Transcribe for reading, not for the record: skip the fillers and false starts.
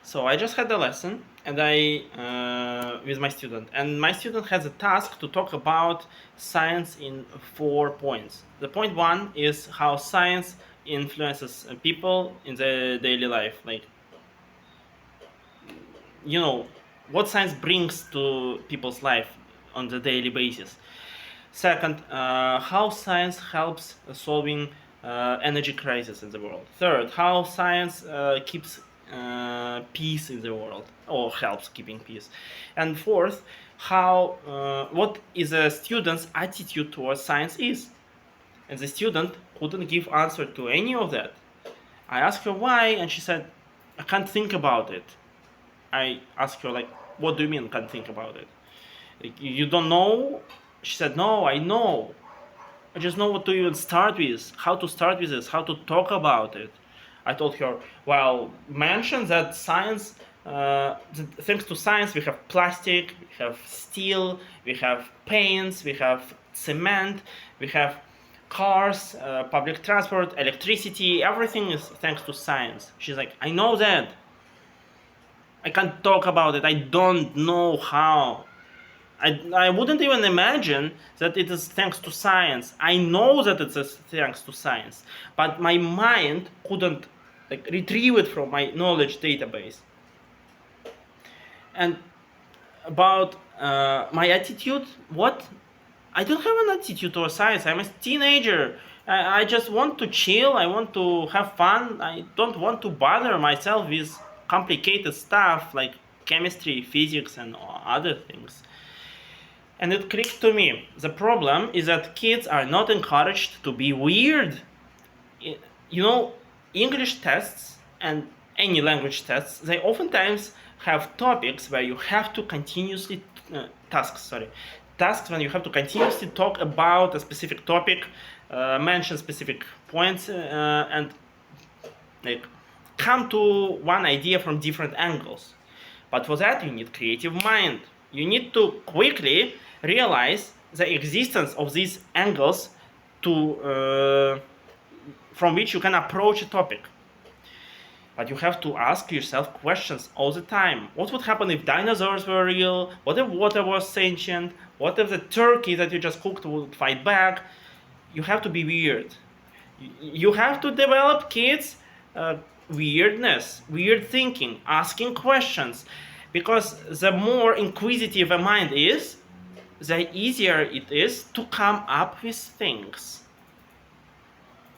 So I just had a lesson, and with my student, and my student has a task to talk about science in 4 points. The point one is how science influences people in their daily life, like what science brings to people's life on the daily basis. Second, how science helps solving energy crisis in the world. Third, how science keeps peace in the world, or helps keeping peace. And fourth, what is a student's attitude towards science is. And the student couldn't give answer to any of that. I asked her why, and she said, I can't think about it. I asked her, like, what do you mean can't think about it? Like, you don't know? She said, no, I know. I just know what to even start with, how to start with this, how to talk about it. I told her, well, mention that science, thanks to science, we have plastic, we have steel, we have paints, we have cement, we have cars, public transport, electricity, everything is thanks to science. She's like, I know that. I can't talk about it. I don't know how. I wouldn't even imagine that it is thanks to science. I know that it is thanks to science, but my mind couldn't retrieve it from my knowledge database. And about my attitude, what? I don't have an attitude towards science. I'm a teenager. I just want to chill. I want to have fun. I don't want to bother myself with complicated stuff like chemistry, physics, and other things. And it clicked to me. The problem is that kids are not encouraged to be weird. English tests and any language tests, they oftentimes have topics where you have to continuously tasks when you have to continuously talk about a specific topic, mention specific points, and come to one idea from different angles. But for that you need creative mind. You need to quickly realize the existence of these angles from which you can approach a topic. But you have to ask yourself questions all the time. What would happen if dinosaurs were real? What if water was sentient? What if the turkey that you just cooked would fight back? You have to be weird. You have to develop kids' weirdness, weird thinking, asking questions. Because the more inquisitive a mind is, the easier it is to come up with things.